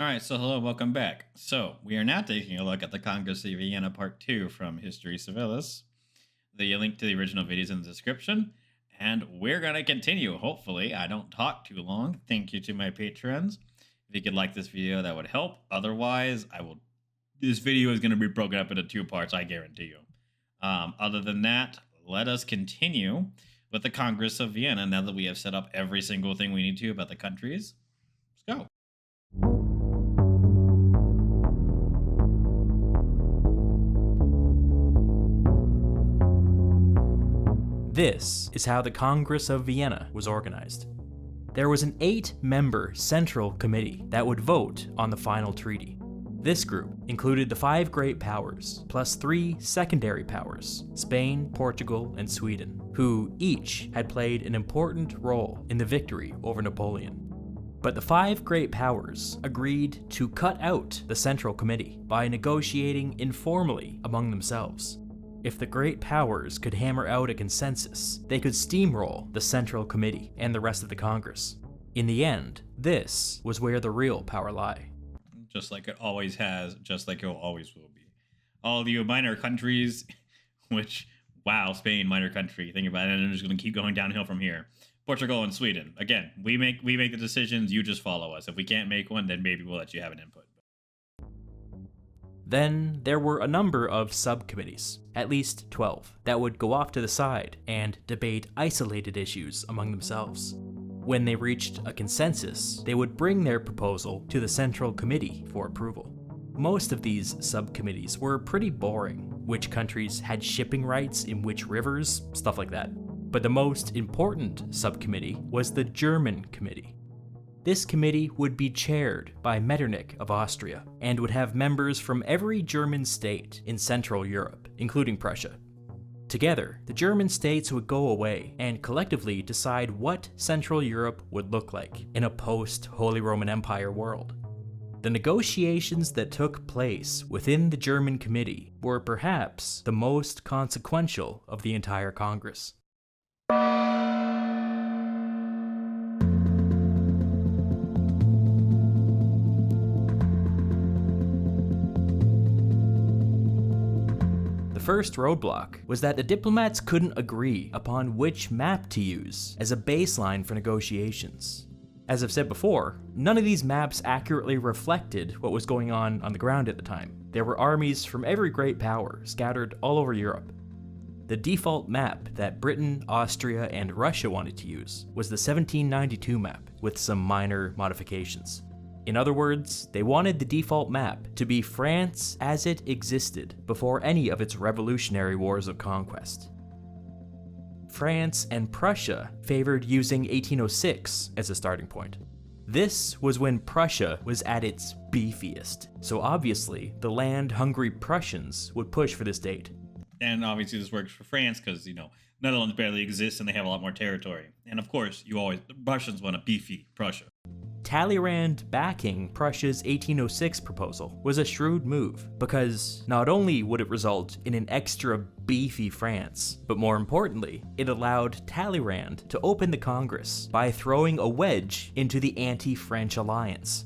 All right, so hello, welcome back. So we are now taking a look at the Congress of Vienna Part 2 from History Civilis. The link to the original video is in the description, and we're going to continue. Hopefully, I don't talk too long. Thank you to my patrons. If you could like this video, that would help. Otherwise, I will. This video is going to be broken up into two parts, I guarantee you. Other than that, let us continue with the Congress of Vienna now that we have set up every single thing we need to about the countries. Let's go. This is how the Congress of Vienna was organized. There was an 8-member central committee that would vote on the final treaty. This group included the 5 great powers, plus 3 secondary powers, Spain, Portugal, and Sweden, who each had played an important role in the victory over Napoleon. But the 5 great powers agreed to cut out the central committee by negotiating informally among themselves. If the great powers could hammer out a consensus, they could steamroll the Central Committee and the rest of the Congress. In the end, this was where the real power lay. Just like it always has, just like it always will be. All you minor countries, which, wow, Spain, minor country, think about it, and it's going to keep going downhill from here. Portugal and Sweden, again, we make the decisions, you just follow us. If we can't make one, then maybe we'll let you have an input. Then there were a number of subcommittees, at least 12, that would go off to the side and debate isolated issues among themselves. When they reached a consensus, they would bring their proposal to the Central Committee for approval. Most of these subcommittees were pretty boring, which countries had shipping rights in which rivers, stuff like that. But the most important subcommittee was the German Committee. This committee would be chaired by Metternich of Austria and would have members from every German state in Central Europe, including Prussia. Together, the German states would go away and collectively decide what Central Europe would look like in a post-Holy Roman Empire world. The negotiations that took place within the German Committee were perhaps the most consequential of the entire Congress. The first roadblock was that the diplomats couldn't agree upon which map to use as a baseline for negotiations. As I've said before, none of these maps accurately reflected what was going on the ground at the time. There were armies from every great power scattered all over Europe. The default map that Britain, Austria, and Russia wanted to use was the 1792 map, with some minor modifications. In other words, they wanted the default map to be France as it existed before any of its revolutionary wars of conquest. France and Prussia favored using 1806 as a starting point. This was when Prussia was at its beefiest, so obviously the land-hungry Prussians would push for this date. And obviously this works for France because, Netherlands barely exists and they have a lot more territory. And of course, the Russians want a beefy Prussia. Talleyrand backing Prussia's 1806 proposal was a shrewd move, because not only would it result in an extra beefy France, but more importantly, it allowed Talleyrand to open the Congress by throwing a wedge into the anti-French alliance.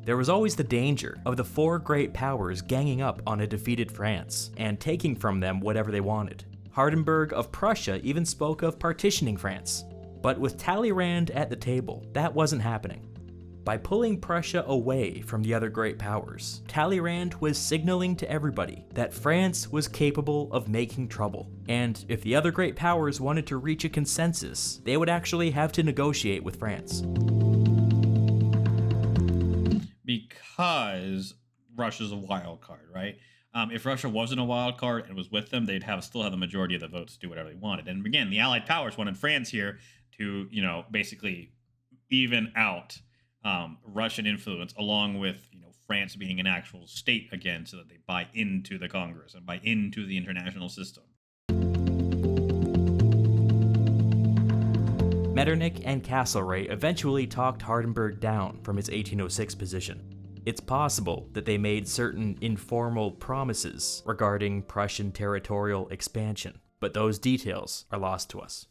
There was always the danger of the 4 great powers ganging up on a defeated France and taking from them whatever they wanted. Hardenberg of Prussia even spoke of partitioning France. But with Talleyrand at the table, that wasn't happening. By pulling Prussia away from the other great powers, Talleyrand was signaling to everybody that France was capable of making trouble, and if the other great powers wanted to reach a consensus, they would actually have to negotiate with France. Because Russia's a wild card, right? If Russia wasn't a wild card and was with them, they'd still have the majority of the votes to do whatever they wanted. And again, the Allied powers wanted France here to, basically even out Russian influence, along with France being an actual state again, so that they buy into the Congress and buy into the international system. Metternich and Castlereagh eventually talked Hardenberg down from his 1806 position. It's possible that they made certain informal promises regarding Prussian territorial expansion, but those details are lost to us.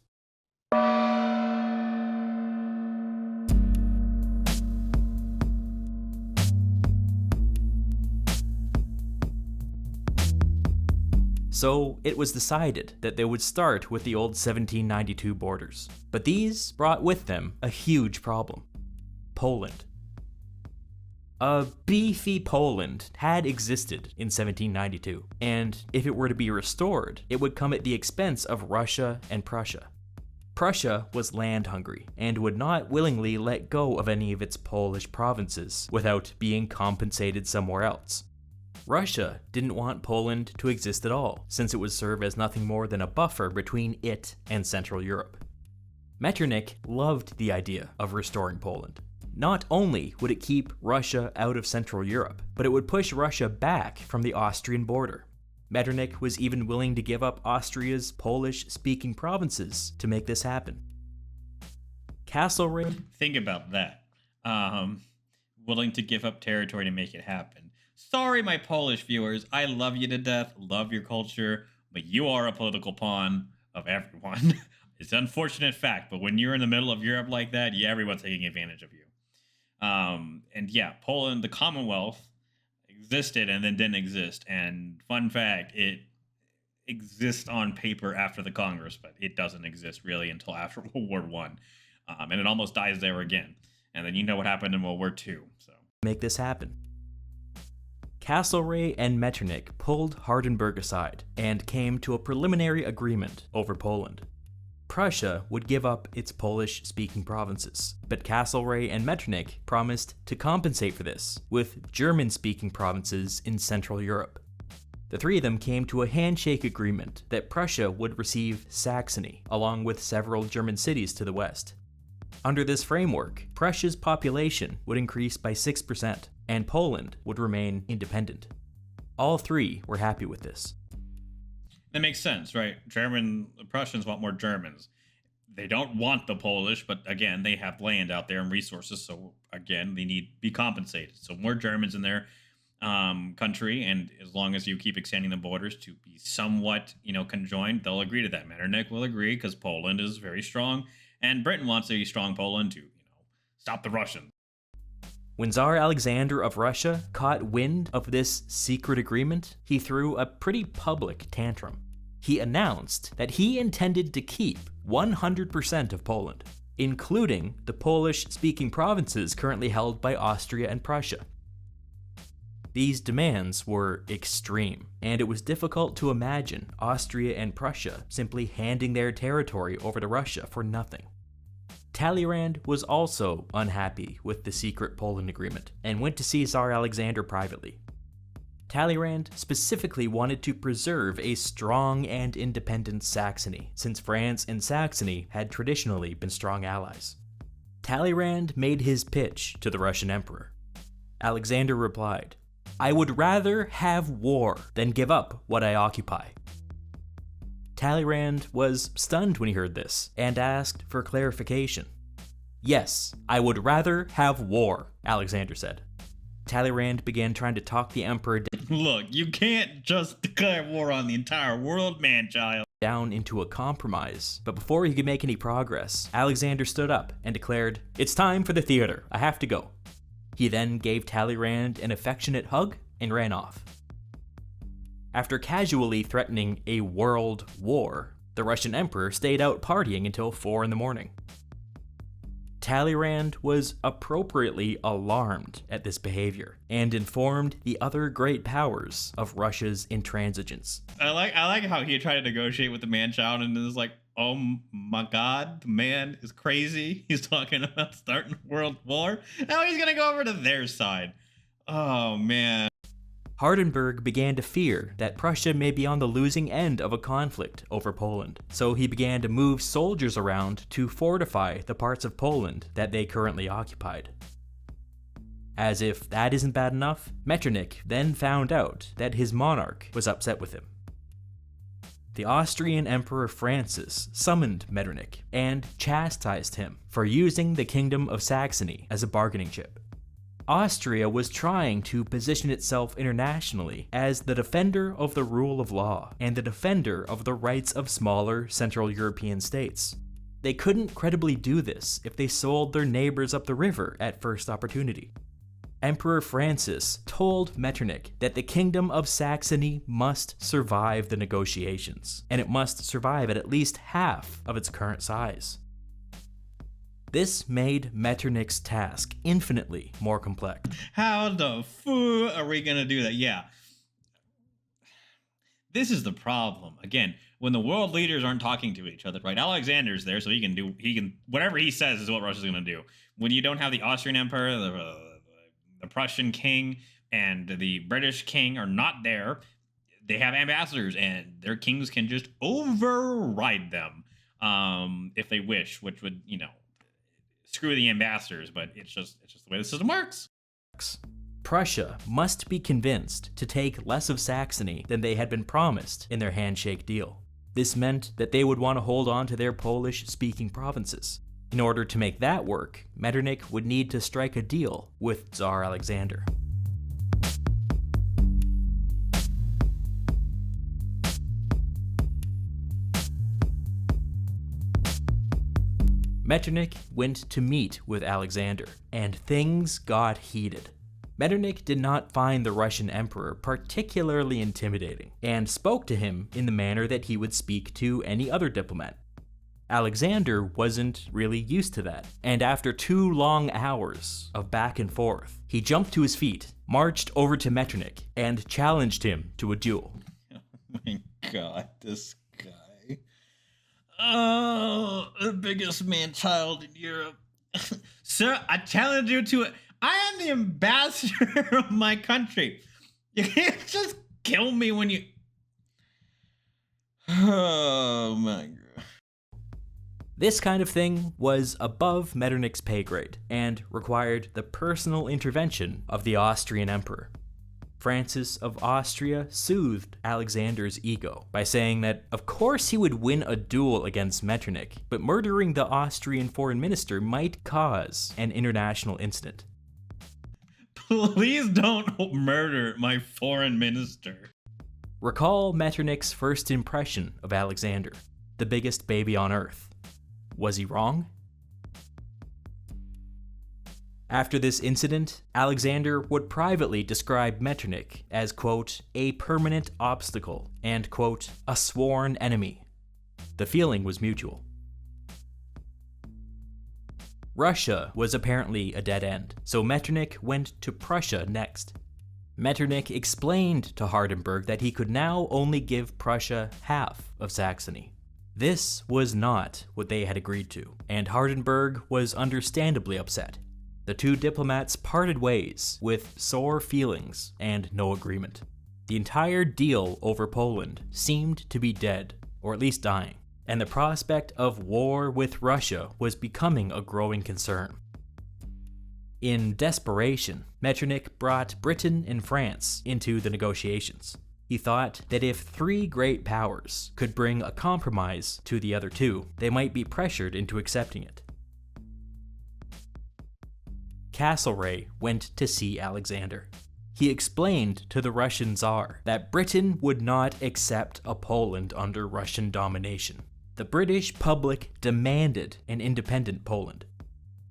So it was decided that they would start with the old 1792 borders. But these brought with them a huge problem: Poland. A beefy Poland had existed in 1792, and if it were to be restored, it would come at the expense of Russia and Prussia. Prussia was land hungry and would not willingly let go of any of its Polish provinces without being compensated somewhere else. Russia didn't want Poland to exist at all, since it would serve as nothing more than a buffer between it and Central Europe. Metternich loved the idea of restoring Poland. Not only would it keep Russia out of Central Europe, but it would push Russia back from the Austrian border. Metternich was even willing to give up Austria's Polish-speaking provinces to make this happen. Castlereagh. Think about that. Willing to give up territory to make it happen. Sorry, my Polish viewers. I love you to death, love your culture, but you are a political pawn of everyone. It's an unfortunate fact, but when you're in the middle of Europe like that, yeah, everyone's taking advantage of you. And yeah, Poland, the Commonwealth, existed and then didn't exist. And fun fact, it exists on paper after the Congress, but it doesn't exist really until after World War One, and it almost dies there again. And then you know what happened in World War II. So make this happen. Castlereagh and Metternich pulled Hardenberg aside and came to a preliminary agreement over Poland. Prussia would give up its Polish-speaking provinces, but Castlereagh and Metternich promised to compensate for this with German-speaking provinces in Central Europe. The three of them came to a handshake agreement that Prussia would receive Saxony, along with several German cities to the west. Under this framework, Prussia's population would increase by 6%, and Poland would remain independent. All three were happy with this. that makes sense, right? The Prussians want more Germans. They don't want the Polish, but again, they have land out there and resources. So again, they need to be compensated. So more Germans in their country, and as long as you keep extending the borders to be somewhat, conjoined, they'll agree to that. Metternich will agree because Poland is very strong, and Britain wants a strong Poland to, stop the Russians. When Tsar Alexander of Russia caught wind of this secret agreement, he threw a pretty public tantrum. He announced that he intended to keep 100% of Poland, including the Polish-speaking provinces currently held by Austria and Prussia. These demands were extreme, and it was difficult to imagine Austria and Prussia simply handing their territory over to Russia for nothing. Talleyrand was also unhappy with the secret Poland agreement and went to see Tsar Alexander privately. Talleyrand specifically wanted to preserve a strong and independent Saxony, since France and Saxony had traditionally been strong allies. Talleyrand made his pitch to the Russian emperor. Alexander replied, "I would rather have war than give up what I occupy." Talleyrand was stunned when he heard this and asked for clarification. "Yes, I would rather have war," Alexander said. Talleyrand began trying to talk the emperor Look, you can't just declare war on the entire world, man-child. Down into a compromise, but before he could make any progress, Alexander stood up and declared, "It's time for the theater, I have to go." He then gave Talleyrand an affectionate hug and ran off. After casually threatening a world war, the Russian emperor stayed out partying until 4 a.m. Talleyrand was appropriately alarmed at this behavior and informed the other great powers of Russia's intransigence. I like how he tried to negotiate with the man-child and is like, oh my god, the man is crazy. He's talking about starting a world war. Now he's gonna go over to their side. Oh man. Hardenberg began to fear that Prussia may be on the losing end of a conflict over Poland, so he began to move soldiers around to fortify the parts of Poland that they currently occupied. As if that isn't bad enough, Metternich then found out that his monarch was upset with him. The Austrian Emperor Francis summoned Metternich and chastised him for using the Kingdom of Saxony as a bargaining chip. Austria was trying to position itself internationally as the defender of the rule of law and the defender of the rights of smaller Central European states. They couldn't credibly do this if they sold their neighbors up the river at first opportunity. Emperor Francis told Metternich that the Kingdom of Saxony must survive the negotiations, and it must survive at least half of its current size. This made Metternich's task infinitely more complex. How the foo are we going to do that? Yeah. This is the problem. Again, when the world leaders aren't talking to each other, right? Alexander's there, so whatever he says is what Russia's going to do. When you don't have the Austrian emperor, the Prussian king, and the British king are not there, they have ambassadors, and their kings can just override them if they wish, which would, screw the ambassadors, but it's just the way the system works. Prussia must be convinced to take less of Saxony than they had been promised in their handshake deal. This meant that they would want to hold on to their Polish-speaking provinces. In order to make that work, Metternich would need to strike a deal with Tsar Alexander. Metternich went to meet with Alexander, and things got heated. Metternich did not find the Russian emperor particularly intimidating, and spoke to him in the manner that he would speak to any other diplomat. Alexander wasn't really used to that, and after 2 long hours of back and forth, he jumped to his feet, marched over to Metternich, and challenged him to a duel. Oh my god, this guy. Oh, the biggest man-child in Europe. Sir, I challenge you to it. I am the ambassador of my country. You can't just kill me when you... Oh my god. This kind of thing was above Metternich's pay grade and required the personal intervention of the Austrian emperor. Francis of Austria soothed Alexander's ego by saying that of course he would win a duel against Metternich, but murdering the Austrian foreign minister might cause an international incident. Please don't murder my foreign minister. Recall Metternich's first impression of Alexander, the biggest baby on earth. Was he wrong? After this incident, Alexander would privately describe Metternich as, quote, a permanent obstacle and, quote, a sworn enemy. The feeling was mutual. Russia was apparently a dead end, so Metternich went to Prussia next. Metternich explained to Hardenberg that he could now only give Prussia half of Saxony. This was not what they had agreed to, and Hardenberg was understandably upset. The 2 diplomats parted ways with sore feelings and no agreement. The entire deal over Poland seemed to be dead, or at least dying, and the prospect of war with Russia was becoming a growing concern. In desperation, Metternich brought Britain and France into the negotiations. He thought that if 3 great powers could bring a compromise to the other 2, they might be pressured into accepting it. Castlereagh went to see Alexander. He explained to the Russian Tsar that Britain would not accept a Poland under Russian domination. The British public demanded an independent Poland.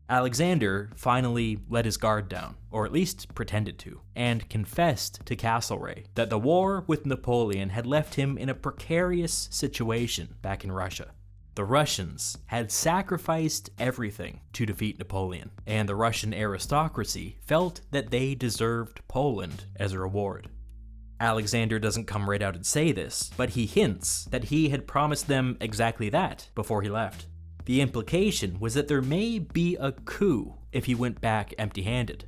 Alexander finally let his guard down, or at least pretended to, and confessed to Castlereagh that the war with Napoleon had left him in a precarious situation back in Russia. The Russians had sacrificed everything to defeat Napoleon, and the Russian aristocracy felt that they deserved Poland as a reward. Alexander doesn't come right out and say this, but he hints that he had promised them exactly that before he left. The implication was that there may be a coup if he went back empty-handed.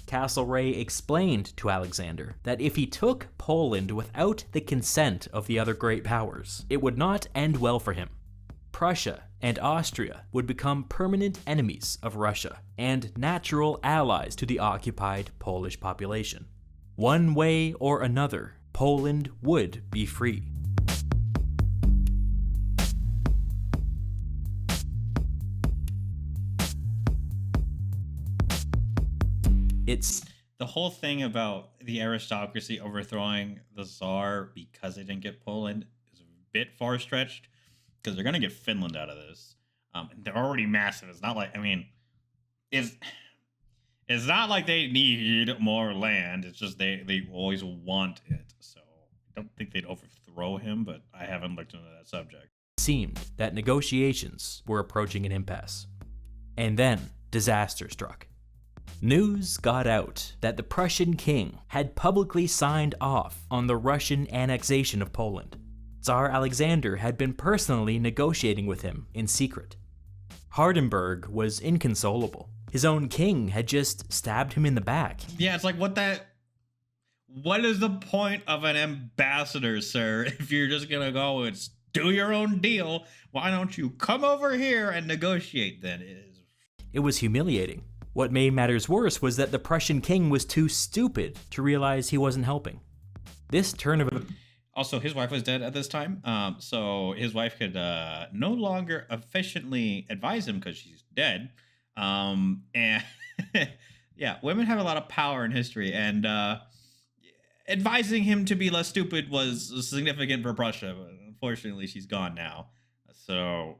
Castlereagh explained to Alexander that if he took Poland without the consent of the other great powers, it would not end well for him. Prussia and Austria would become permanent enemies of Russia and natural allies to the occupied Polish population. One way or another, Poland would be free. It's The whole thing about the aristocracy overthrowing the Tsar because they didn't get Poland is a bit far-stretched, because they're going to get Finland out of this. They're already massive. It's not like, it's It's not like they need more land. It's just they always want it. So I don't think they'd overthrow him, but I haven't looked into that subject. It seemed that negotiations were approaching an impasse. And then disaster struck. News got out that the Prussian king had publicly signed off on the Russian annexation of Poland. Tsar Alexander had been personally negotiating with him in secret. Hardenberg was inconsolable. His own king had just stabbed him in the back. Yeah, it's like what is the point of an ambassador, sir, if you're just gonna go and do your own deal? Why don't you come over here and negotiate then? It was humiliating. What made matters worse was that the Prussian king was too stupid to realize he wasn't helping. This turn of... Also, his wife was dead at this time, so his wife could no longer efficiently advise him because she's dead. And yeah, women have a lot of power in history, and advising him to be less stupid was significant for Prussia. But unfortunately, she's gone now. So...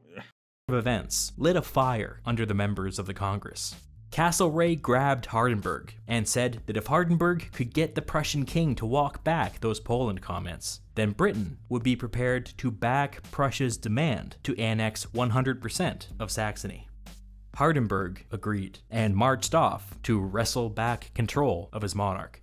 events lit a fire under the members of the Congress. Castlereagh grabbed Hardenberg and said that if Hardenberg could get the Prussian king to walk back those Poland comments, then Britain would be prepared to back Prussia's demand to annex 100% of Saxony. Hardenberg agreed and marched off to wrestle back control of his monarch.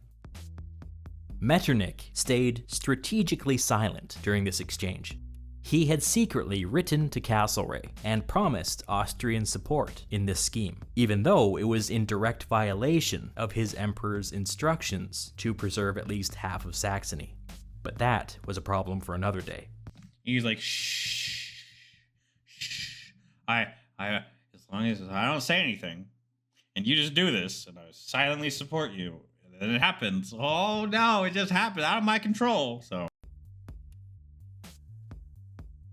Metternich stayed strategically silent during this exchange. He had secretly written to Castlereagh and promised Austrian support in this scheme, even though it was in direct violation of his emperor's instructions to preserve at least half of Saxony. But that was a problem for another day. He's like, shh. I, as long as I don't say anything, and you just do this, and I silently support you, and then it happens. Oh no, it just happened out of my control. So.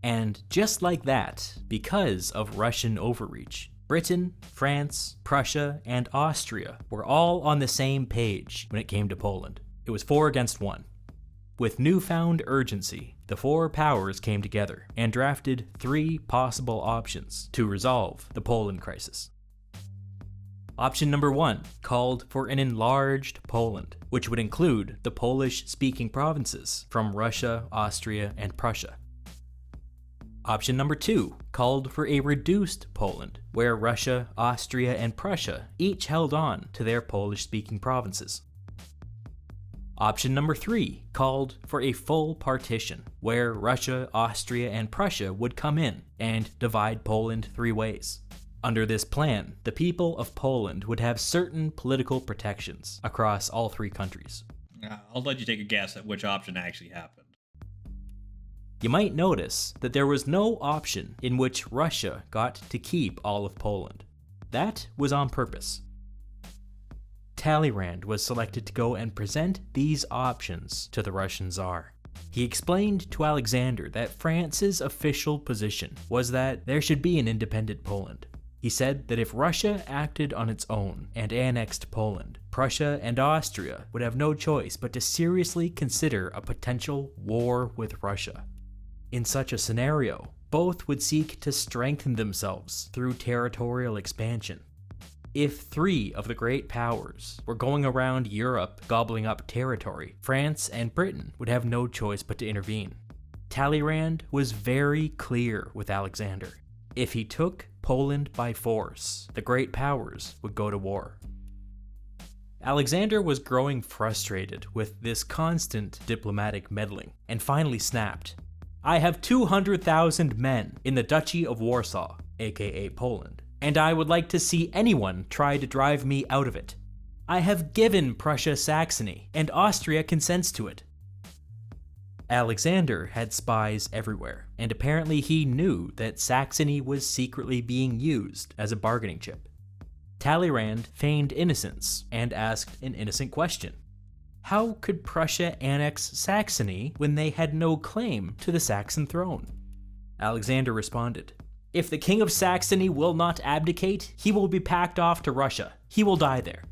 And just like that, because of Russian overreach, Britain, France, Prussia, and Austria were all on the same page when it came to Poland. It was 4 against 1. With newfound urgency, the 4 powers came together and drafted 3 possible options to resolve the Poland crisis. Option number 1 called for an enlarged Poland, which would include the Polish-speaking provinces from Russia, Austria, and Prussia. Option number 2 called for a reduced Poland, where Russia, Austria, and Prussia each held on to their Polish-speaking provinces. Option number 3 called for a full partition, where Russia, Austria, and Prussia would come in and divide Poland 3 ways. Under this plan, the people of Poland would have certain political protections across all 3 countries. I'll let you take a guess at which option actually happened. You might notice that there was no option in which Russia got to keep all of Poland. That was on purpose. Talleyrand was selected to go and present these options to the Russian Tsar. He explained to Alexander that France's official position was that there should be an independent Poland. He said that if Russia acted on its own and annexed Poland, Prussia and Austria would have no choice but to seriously consider a potential war with Russia. In such a scenario, both would seek to strengthen themselves through territorial expansion. If 3 of the great powers were going around Europe gobbling up territory, France and Britain would have no choice but to intervene. Talleyrand was very clear with Alexander. If he took Poland by force, the great powers would go to war. Alexander was growing frustrated with this constant diplomatic meddling, and finally snapped. I have 200,000 men in the Duchy of Warsaw, aka Poland, and I would like to see anyone try to drive me out of it. I have given Prussia Saxony, and Austria consents to it. Alexander had spies everywhere, and apparently he knew that Saxony was secretly being used as a bargaining chip. Talleyrand feigned innocence and asked an innocent question. How could Prussia annex Saxony when they had no claim to the Saxon throne? Alexander responded, If the king of Saxony will not abdicate, he will be packed off to Russia. He will die there.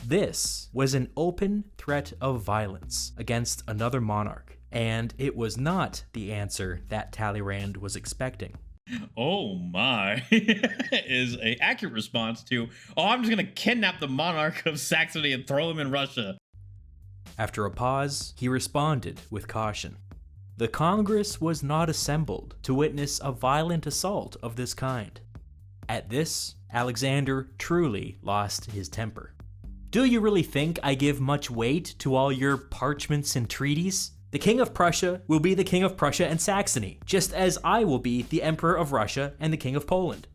This was an open threat of violence against another monarch, and it was not the answer that Talleyrand was expecting. Oh my, is a accurate response to, oh, I'm just going to kidnap the monarch of Saxony and throw him in Russia. After a pause, he responded with caution. The Congress was not assembled to witness a violent assault of this kind. At this, Alexander truly lost his temper. Do you really think I give much weight to all your parchments and treaties? The King of Prussia will be the King of Prussia and Saxony, just as I will be the Emperor of Russia and the King of Poland.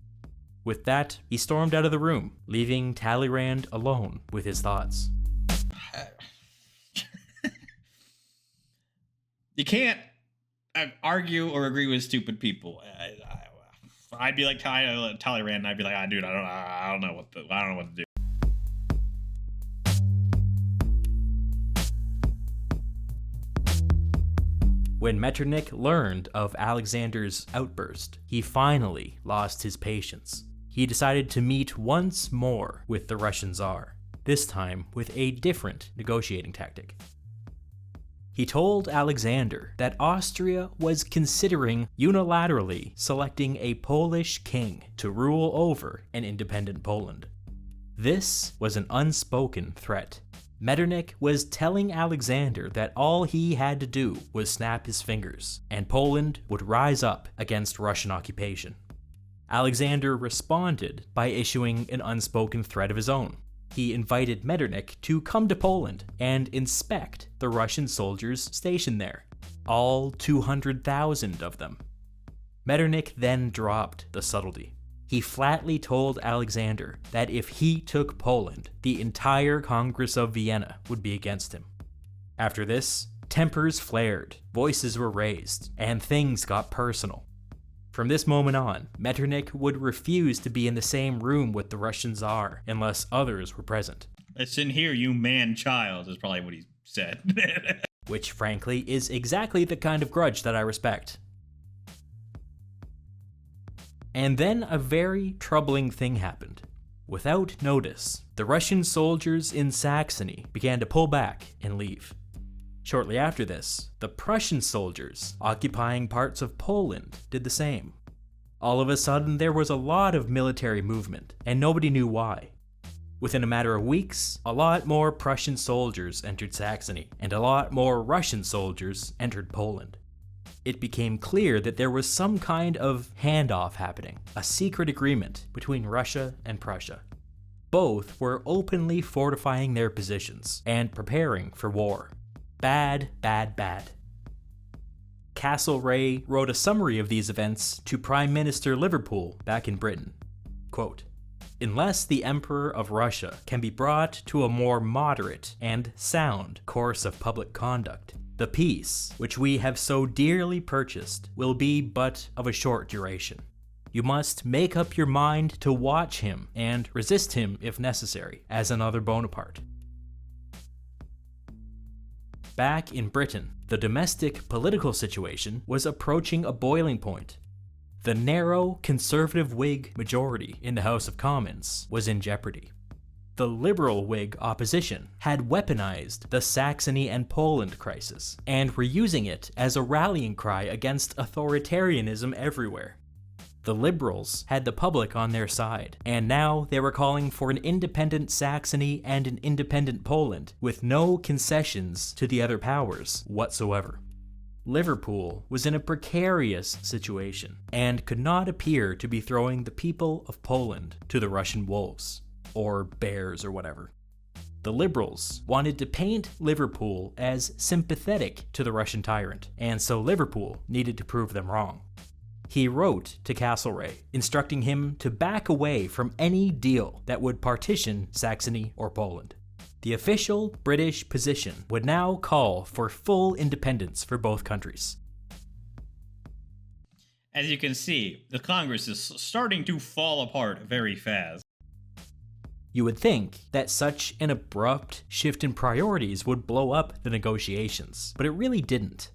With that, he stormed out of the room, leaving Talleyrand alone with his thoughts. You can't argue or agree with stupid people. I'd be like Talleyrand, and I'd be like, dude, I don't know what to do. When Metternich learned of Alexander's outburst, he finally lost his patience. He decided to meet once more with the Russian Tsar, this time with a different negotiating tactic. He told Alexander that Austria was considering unilaterally selecting a Polish king to rule over an independent Poland. This was an unspoken threat. Metternich was telling Alexander that all he had to do was snap his fingers, and Poland would rise up against Russian occupation. Alexander responded by issuing an unspoken threat of his own. He invited Metternich to come to Poland and inspect the Russian soldiers stationed there, all 200,000 of them. Metternich then dropped the subtlety. He flatly told Alexander that if he took Poland, the entire Congress of Vienna would be against him. After this, tempers flared, voices were raised, and things got personal. From this moment on, Metternich would refuse to be in the same room with the Russian Tsar unless others were present. Listen here, you man-child, is probably what he said. Which, frankly, is exactly the kind of grudge that I respect. And then a very troubling thing happened. Without notice, the Russian soldiers in Saxony began to pull back and leave. Shortly after this, the Prussian soldiers occupying parts of Poland did the same. All of a sudden, there was a lot of military movement, and nobody knew why. Within a matter of weeks, a lot more Prussian soldiers entered Saxony, and a lot more Russian soldiers entered Poland. It became clear that there was some kind of handoff happening, a secret agreement between Russia and Prussia. Both were openly fortifying their positions and preparing for war. Bad, bad, bad. Castlereagh wrote a summary of these events to Prime Minister Liverpool back in Britain. Quote, "Unless the Emperor of Russia can be brought to a more moderate and sound course of public conduct, the peace, which we have so dearly purchased, will be but of a short duration. You must make up your mind to watch him and resist him if necessary, as another Bonaparte." Back in Britain, the domestic political situation was approaching a boiling point. The narrow Conservative Whig majority in the House of Commons was in jeopardy. The liberal Whig opposition had weaponized the Saxony and Poland crisis, and were using it as a rallying cry against authoritarianism everywhere. The liberals had the public on their side, and now they were calling for an independent Saxony and an independent Poland, with no concessions to the other powers whatsoever. Liverpool was in a precarious situation, and could not appear to be throwing the people of Poland to the Russian wolves. Or bears or whatever. The liberals wanted to paint Liverpool as sympathetic to the Russian tyrant, and so Liverpool needed to prove them wrong. He wrote to Castlereagh, instructing him to back away from any deal that would partition Saxony or Poland. The official British position would now call for full independence for both countries. As you can see, the Congress is starting to fall apart very fast. You would think that such an abrupt shift in priorities would blow up the negotiations, but it really didn't.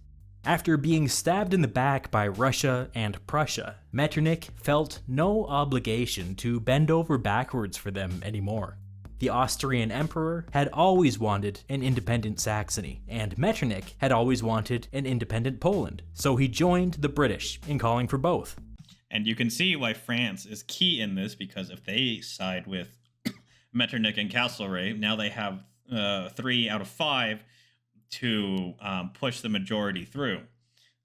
After being stabbed in the back by Russia and Prussia, Metternich felt no obligation to bend over backwards for them anymore. The Austrian emperor had always wanted an independent Saxony, and Metternich had always wanted an independent Poland, so he joined the British in calling for both. And you can see why France is key in this, because if they side with Metternich and Castlereagh, now they have 3 out of 5 to push the majority through.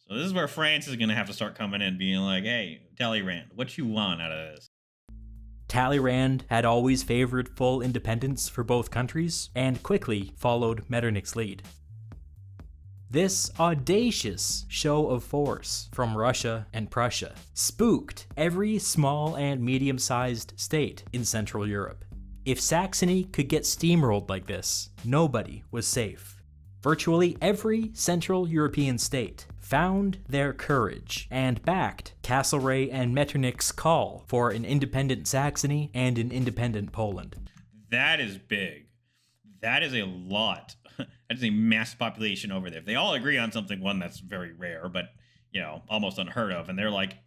So this is where France is going to have to start coming in, being like, hey, Talleyrand, what you want out of this? Talleyrand had always favored full independence for both countries, and quickly followed Metternich's lead. This audacious show of force from Russia and Prussia spooked every small and medium-sized state in Central Europe. If Saxony could get steamrolled like this, nobody was safe. Virtually every Central European state found their courage and backed Castlereagh and Metternich's call for an independent Saxony and an independent Poland. That is big. That is a lot. That is a mass population over there. If they all agree on something, one, that's very rare, but, almost unheard of. And they're like,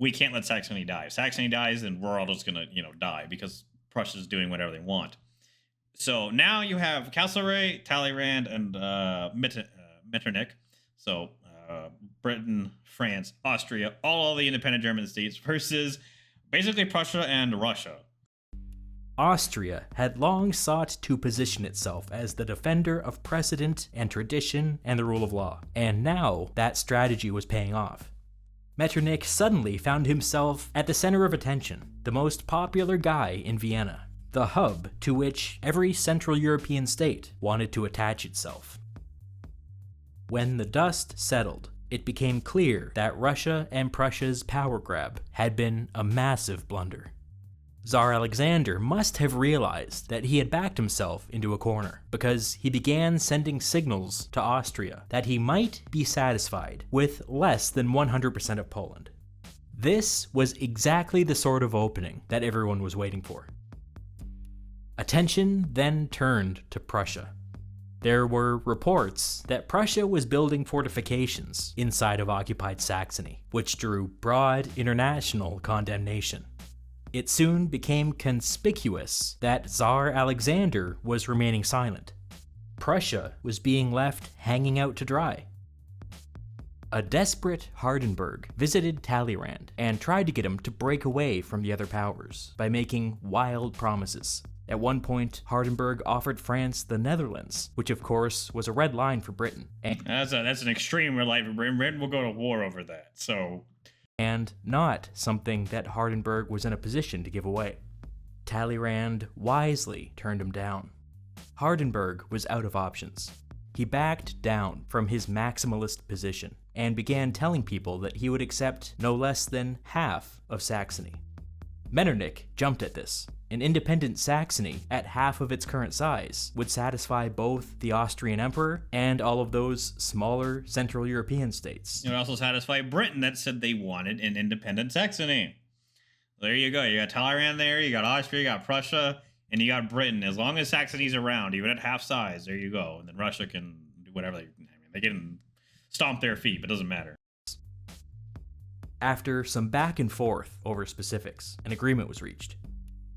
we can't let Saxony die. If Saxony dies, then we're all just going to, die, because Prussia's doing whatever they want. So now you have Castlereagh, Talleyrand, and Metternich. So Britain, France, Austria, all of the independent German states versus basically Prussia and Russia. Austria had long sought to position itself as the defender of precedent and tradition and the rule of law, and now that strategy was paying off. Metternich suddenly found himself at the center of attention, the most popular guy in Vienna, the hub to which every Central European state wanted to attach itself. When the dust settled, it became clear that Russia and Prussia's power grab had been a massive blunder. Tsar Alexander must have realized that he had backed himself into a corner, because he began sending signals to Austria that he might be satisfied with less than 100% of Poland. This was exactly the sort of opening that everyone was waiting for. Attention then turned to Prussia. There were reports that Prussia was building fortifications inside of occupied Saxony, which drew broad international condemnation. It soon became conspicuous that Tsar Alexander was remaining silent. Prussia was being left hanging out to dry. A desperate Hardenberg visited Talleyrand and tried to get him to break away from the other powers by making wild promises. At one point, Hardenberg offered France the Netherlands, which of course was a red line for Britain. That's an extreme red line for Britain. Britain will go to war over that, and not something that Hardenberg was in a position to give away. Talleyrand wisely turned him down. Hardenberg was out of options. He backed down from his maximalist position and began telling people that he would accept no less than half of Saxony. Metternich jumped at this. An independent Saxony at half of its current size would satisfy both the Austrian Emperor and all of those smaller Central European states. It would also satisfy Britain, that said they wanted an independent Saxony. There you go. You got Talleyrand there, you got Austria, you got Prussia, and you got Britain. As long as Saxony's around, even at half size, there you go. And then Russia can do whatever they can stomp their feet, but it doesn't matter. After some back and forth over specifics, an agreement was reached.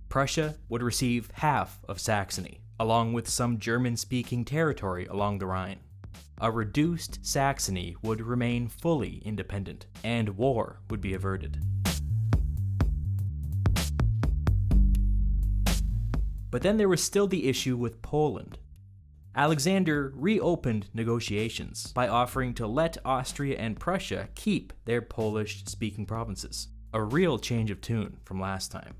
Prussia would receive half of Saxony, along with some German-speaking territory along the Rhine. A reduced Saxony would remain fully independent, and war would be averted. But then there was still the issue with Poland. Alexander reopened negotiations by offering to let Austria and Prussia keep their Polish-speaking provinces, a real change of tune from last time.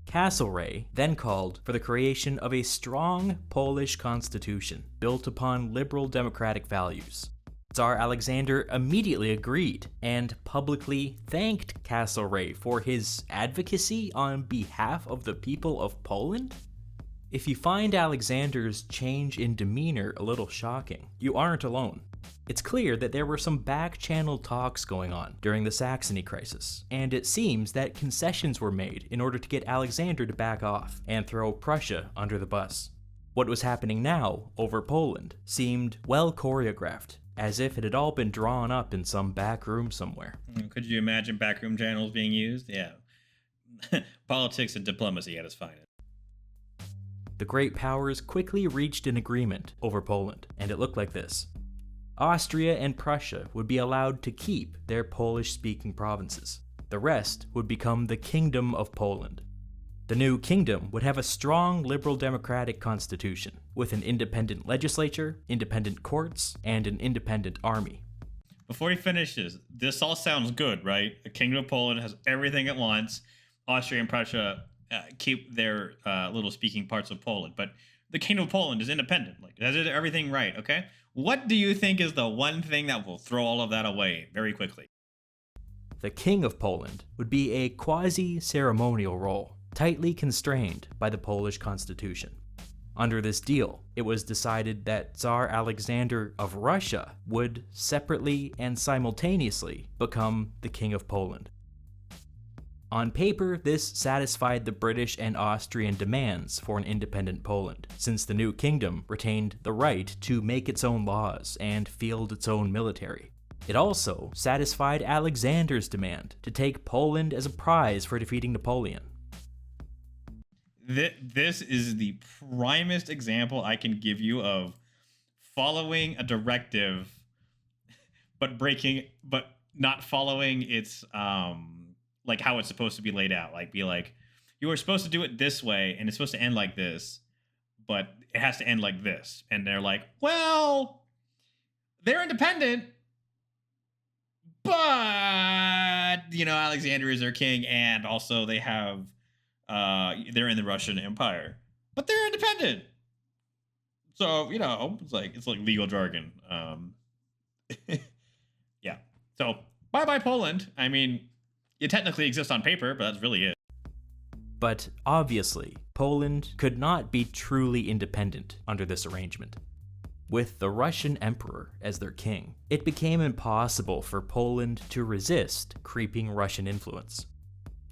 Castlereagh then called for the creation of a strong Polish constitution built upon liberal democratic values. Tsar Alexander immediately agreed and publicly thanked Castlereagh for his advocacy on behalf of the people of Poland. If you find Alexander's change in demeanor a little shocking, you aren't alone. It's clear that there were some back-channel talks going on during the Saxony crisis, and it seems that concessions were made in order to get Alexander to back off and throw Prussia under the bus. What was happening now over Poland seemed well choreographed, as if it had all been drawn up in some back room somewhere. Could you imagine backroom channels being used? Yeah. Politics and diplomacy at its finest. The great powers quickly reached an agreement over Poland, and it looked like this. Austria and Prussia would be allowed to keep their Polish-speaking provinces. The rest would become the Kingdom of Poland. The new kingdom would have a strong liberal democratic constitution, with an independent legislature, independent courts, and an independent army. Before he finishes, this all sounds good, right? The Kingdom of Poland has everything it wants. Austria and Prussia keep their little speaking parts of Poland, but the Kingdom of Poland is independent. Like, that's everything right, okay? What do you think is the one thing that will throw all of that away very quickly? The King of Poland would be a quasi-ceremonial role, tightly constrained by the Polish constitution. Under this deal, it was decided that Tsar Alexander of Russia would separately and simultaneously become the King of Poland. On paper, this satisfied the British and Austrian demands for an independent Poland, since the new kingdom retained the right to make its own laws and field its own military. It also satisfied Alexander's demand to take Poland as a prize for defeating Napoleon. This is the primest example I can give you of following a directive, but not following its like how it's supposed to be laid out. Like, be like, you were supposed to do it this way, and it's supposed to end like this, but it has to end like this. And they're like, well, they're independent, but Alexander is their king, and also they have. They're in the Russian Empire, but they're independent. So it's like legal jargon. Yeah. So bye Poland. I mean, it technically exists on paper, but that's really it. But obviously, Poland could not be truly independent under this arrangement. With the Russian emperor as their king, it became impossible for Poland to resist creeping Russian influence.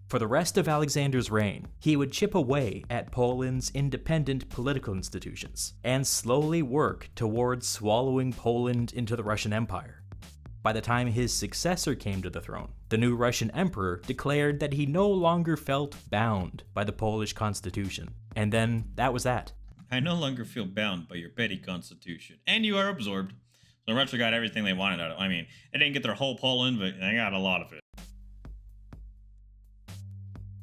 For the rest of Alexander's reign, he would chip away at Poland's independent political institutions and slowly work towards swallowing Poland into the Russian Empire. By the time his successor came to the throne, the new Russian emperor declared that he no longer felt bound by the Polish constitution. And then that was that. I no longer feel bound by your petty constitution. And you are absorbed. So Russia got everything they wanted out of it. I mean, they didn't get their whole Poland, but they got a lot of it.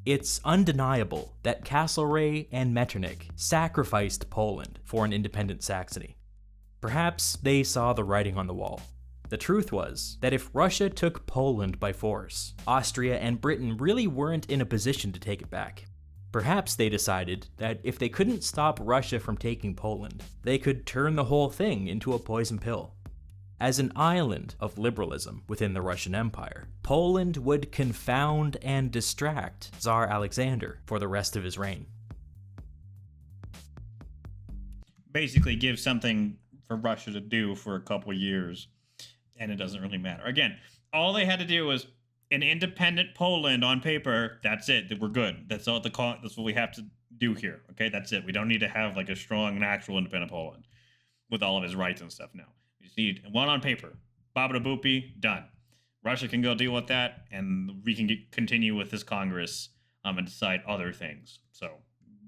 It's undeniable that Castlereagh and Metternich sacrificed Poland for an independent Saxony. Perhaps they saw the writing on the wall. The truth was that if Russia took Poland by force, Austria and Britain really weren't in a position to take it back. Perhaps they decided that if they couldn't stop Russia from taking Poland, they could turn the whole thing into a poison pill. As an island of liberalism within the Russian Empire, Poland would confound and distract Tsar Alexander for the rest of his reign. Basically give something for Russia to do for a couple years, and it doesn't really matter. Again, all they had to do was an independent Poland on paper. That's it. We're good. That's all. That's what we have to do here. Okay, that's it. We don't need to have like a strong and actual independent Poland with all of his rights and stuff now. We just need one on paper. Babada boopy, done. Russia can go deal with that, and we can continue with this Congress and decide other things. So,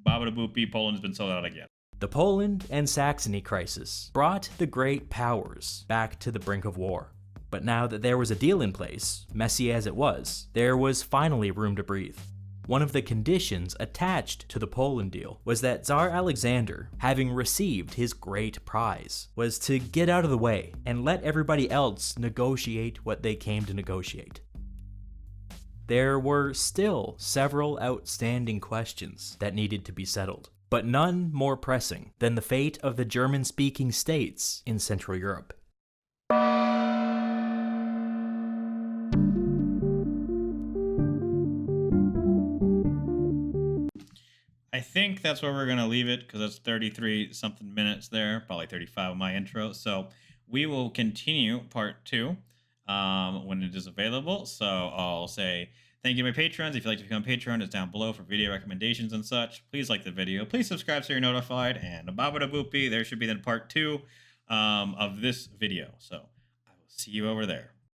babada boopy, Poland's been sold out again. The Poland and Saxony crisis brought the great powers back to the brink of war. But now that there was a deal in place, messy as it was, there was finally room to breathe. One of the conditions attached to the Poland deal was that Tsar Alexander, having received his great prize, was to get out of the way and let everybody else negotiate what they came to negotiate. There were still several outstanding questions that needed to be settled, but none more pressing than the fate of the German-speaking states in Central Europe. I think that's where we're going to leave it because it's 33 something minutes there, probably 35 of my intro. So we will continue part 2 when it is available. So I'll say thank you to my patrons. If you'd like to become a patron, it's down below for video recommendations and such. Please like the video. Please subscribe so you're notified. And babada boopy, there should be then part 2 of this video. So I will see you over there.